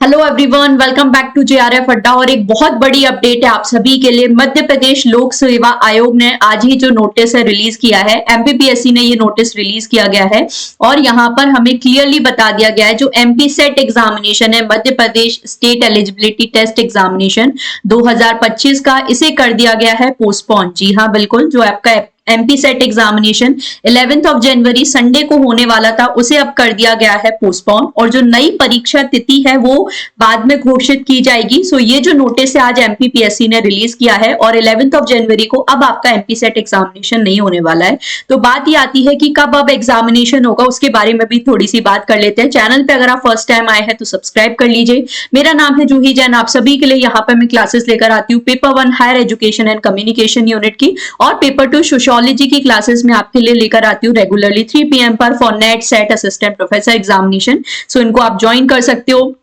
Hello everyone, welcome back to JRF Adda. और एक बहुत बड़ी अपडेट है आप सभी के लिए। मध्य प्रदेश लोक सेवा आयोग ने आज ही जो नोटिस है रिलीज किया है, एमपीपीएससी ने ये नोटिस रिलीज किया गया है और यहाँ पर हमें क्लियरली बता दिया गया है जो एमपी सेट एग्जामिनेशन है, Madhya Pradesh state eligibility test examination 2025 का, इसे कर दिया गया है पोस्टपोन। जी हाँ बिल्कुल, जो आपका एमपी सेट एग्जामिनेशन 11 जनवरी संडे को होने वाला था उसे अब कर दिया गया है पोस्टपोन और जो नई परीक्षा तिथि है वो बाद में घोषित की जाएगी। सो ये जो नोटिस है आज एमपीपीएससी ने रिलीज किया है और 11 जनवरी को अब आपका एमपी सेट एग्जामिनेशन नहीं होने वाला है। तो बात ये आती है कि कब अब एग्जामिनेशन होगा, उसके बारे में भी थोड़ी सी बात कर लेते हैं। चैनल पे अगर आप फर्स्ट टाइम आए हैं तो सब्सक्राइब कर लीजिए। मेरा नाम है जूही जैन, आप सभी के लिए यहाँ पर मैं क्लासेस लेकर आती हूँ paper 1 higher education and communication unit की और पेपर 2 सोशियोलॉजी की क्लासेस में आपके लिए लेकर आती हूँ रेगुलरली 3 PM पर for NET SET assistant professor examination. So इनको आप ज्वाइन कर सकते हो।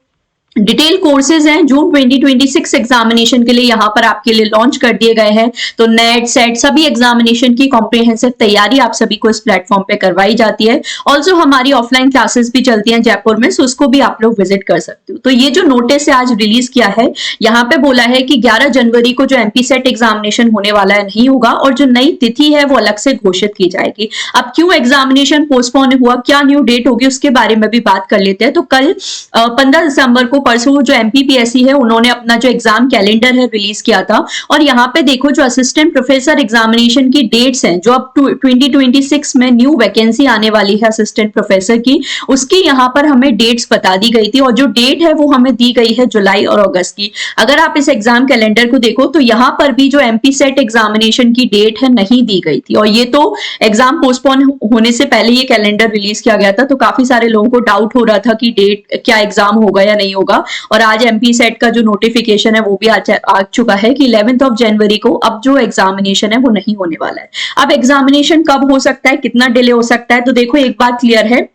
डिटेल कोर्सेज हैं जून 2026 एग्जामिनेशन के लिए यहाँ पर आपके लिए लॉन्च कर दिए गए हैं। तो नेट सेट सभी एग्जामिनेशन की कॉम्प्रिहेंसिव तैयारी आप सभी को इस प्लेटफॉर्म पे करवाई जाती है। ऑल्सो हमारी ऑफलाइन क्लासेस भी चलती हैं जयपुर में, सो उसको भी आप लोग विजिट कर सकते हो। तो ये जो नोटिस है आज रिलीज किया है, यहाँ पे बोला है कि 11 जनवरी को जो एमपी सेट एग्जामिनेशन होने वाला है नहीं होगा और जो नई तिथि है वो अलग से घोषित की जाएगी। अब क्यों एग्जामिनेशन पोस्टपोन हुआ, क्या न्यू डेट होगी, उसके बारे में भी बात कर लेते हैं। तो कल 15 दिसंबर को परसों जो एमपीपीएससी है उन्होंने अपना जो एग्जाम कैलेंडर है रिलीज किया था और यहाँ पे देखो जो असिस्टेंट प्रोफेसर एग्जामिनेशन की डेट्स हैं जो अब 2026 में न्यू वैकेंसी आने वाली है असिस्टेंट प्रोफेसर की, उसकी यहाँ पर हमें डेट्स बता दी गई थी और जो डेट है वो हमें दी गई है जुलाई और अगस्त की। अगर आप इस एग्जाम कैलेंडर को देखो तो यहाँ पर भी जो एमपी सेट एग्जामिनेशन की डेट है नहीं दी गई थी और ये तो एग्जाम पोस्टपोन होने से पहले ये कैलेंडर रिलीज किया गया था। तो काफी सारे लोगों को डाउट हो रहा था कि डेट क्या एग्जाम होगा या नहीं होगा और आज एमपी सेट का जो नोटिफिकेशन है वो भी आ चुका है कि 11 जनवरी को अब जो एग्जामिनेशन है वो नहीं होने वाला है। अब एग्जामिनेशन कब हो सकता है, कितना डिले हो सकता है, तो देखो एक बात क्लियर है,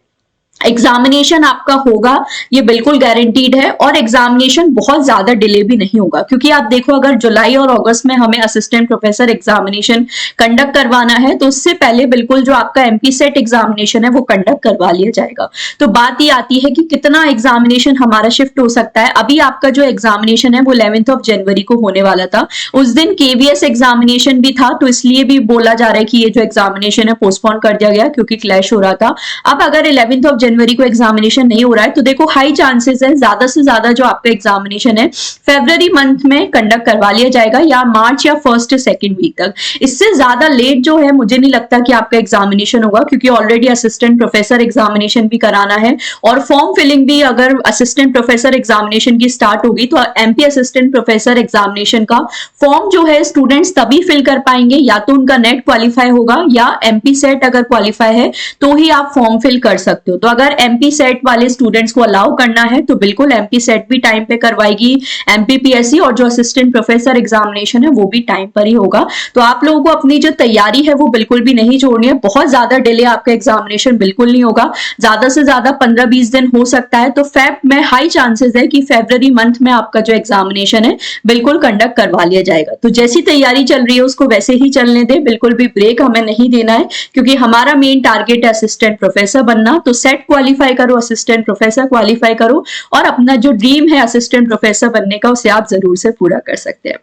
एग्जामिनेशन आपका होगा ये बिल्कुल गारंटीड है और एग्जामिनेशन बहुत ज्यादा डिले भी नहीं होगा क्योंकि आप देखो अगर जुलाई और अगस्त में हमें असिस्टेंट प्रोफेसर एग्जामिनेशन कंडक्ट करवाना है तो उससे पहले बिल्कुल जो आपका एमपी सेट एग्जामिनेशन है वो कंडक्ट करवा लिया जाएगा। तो बात ये आती है कि कितना एग्जामिनेशन हमारा शिफ्ट हो सकता है। अभी आपका जो एग्जामिनेशन है वो 11 जनवरी को होने वाला था, उस दिन केवीएस एग्जामिनेशन भी था तो इसलिए भी बोला जा रहा है कि ये जो एग्जामिनेशन है पोस्टपोन कर दिया गया क्योंकि क्लैश हो रहा था। अब अगर 11 जनवरी को एग्जामिनेशन नहीं हो रहा है तो देखो हाई चांसेस है ज्यादा से ज्यादा जो आपका एग्जामिनेशन है फरवरी मंथ में कंडक्ट करवा लिया जाएगा या मार्च या फर्स्ट सेकंड वीक तक। इससे ज्यादा लेट जो है मुझे नहीं लगता कि आपका एग्जामिनेशन होगा क्योंकि ऑलरेडी असिस्टेंट प्रोफेसर एग्जामिनेशन भी कराना है और फॉर्म फिलिंग भी अगर असिस्टेंट प्रोफेसर एग्जामिनेशन की स्टार्ट होगी तो एमपी असिस्टेंट प्रोफेसर एग्जामिनेशन का फॉर्म जो है स्टूडेंट्स तभी फिल कर पाएंगे या तो उनका नेट क्वालिफाई होगा या एमपी सेट अगर क्वालिफाई है तो ही आप फॉर्म फिल कर सकते हो। तो अगर एमपी सेट वाले स्टूडेंट्स को अलाउ करना है तो बिल्कुल एमपी सेट भी टाइम पे करवाएगी एमपीपीएससी और जो असिस्टेंट प्रोफेसर एग्जामिनेशन है वो भी टाइम पर ही होगा। तो आप लोगों को अपनी जो तैयारी है वो बिल्कुल भी नहीं छोड़नी है। बहुत ज्यादा डिले आपका एग्जामिनेशन बिल्कुल नहीं होगा, ज्यादा से ज्यादा 15-20 दिन हो सकता है। तो फेब में हाई चांसेस है कि फरवरी मंथ में आपका जो एग्जामिनेशन है बिल्कुल कंडक्ट करवा लिया जाएगा। तो जैसी तैयारी चल रही है उसको वैसे ही चलने दे, बिल्कुल भी ब्रेक हमें नहीं देना है क्योंकि हमारा मेन टारगेट है असिस्टेंट प्रोफेसर बनना। तो सेट क्वालिफाई करो, असिस्टेंट प्रोफेसर क्वालिफाई करो और अपना जो ड्रीम है असिस्टेंट प्रोफेसर बनने का उसे आप जरूर से पूरा कर सकते हैं।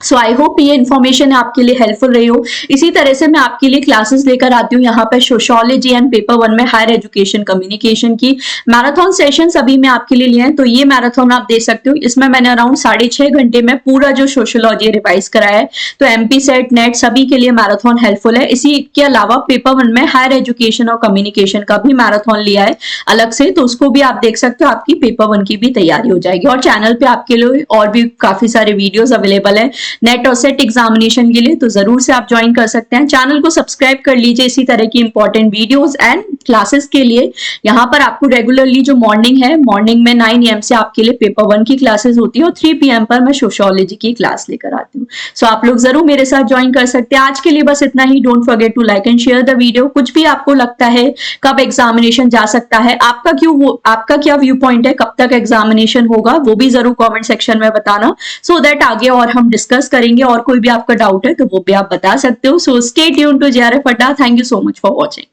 सो आई होप ये इन्फॉर्मेशन आपके लिए हेल्पफुल रही हो। इसी तरह से मैं आपके लिए क्लासेस लेकर आती हूँ यहाँ पर सोशियोलॉजी एंड पेपर 1 में हायर एजुकेशन कम्युनिकेशन की मैराथन सेशन अभी मैं आपके लिए लिए हैं। तो ये मैराथन आप देख सकते हो, इसमें मैंने अराउंड 6.5 घंटे में पूरा जो सोशियोलॉजी रिवाइज कराया है। तो एमपी सेट नेट सभी के लिए मैराथन हेल्पफुल है। इसी के अलावा पेपर 1 में हायर एजुकेशन और कम्युनिकेशन का भी मैराथन लिया है अलग से, तो उसको भी आप देख सकते हो, आपकी पेपर 1 की भी तैयारी हो जाएगी। और चैनल पे आपके लिए और भी काफी सारे वीडियोज अवेलेबल है नेट और सेट एग्जामिनेशन के लिए, तो जरूर से आप ज्वाइन कर सकते हैं। चैनल को सब्सक्राइब कर लीजिए इसी तरह की इंपॉर्टेंट वीडियोस एंड क्लासेस के लिए। यहाँ पर आपको रेगुलरली जो मॉर्निंग है, मॉर्निंग में 9 AM से आपके लिए पेपर 1 की क्लासेस होती है और 3 PM पर मैं सोशियोलॉजी की क्लास लेकर आती हूँ। सो आप लोग जरूर मेरे साथ ज्वाइन कर सकते हैं। आज के लिए बस इतना ही। Don't forget to like and share the video. कुछ भी आपको लगता है कब एग्जामिनेशन जा सकता है, आपका क्या व्यू पॉइंट है, कब तक एग्जामिनेशन होगा, वो भी जरूर कॉमेंट सेक्शन में बताना सो दैट आगे और हम डिस्कस करेंगे। और कोई भी आपका डाउट है तो वो भी आप बता सकते हो। So stay tuned to JRF Adda. Thank you so much for watching.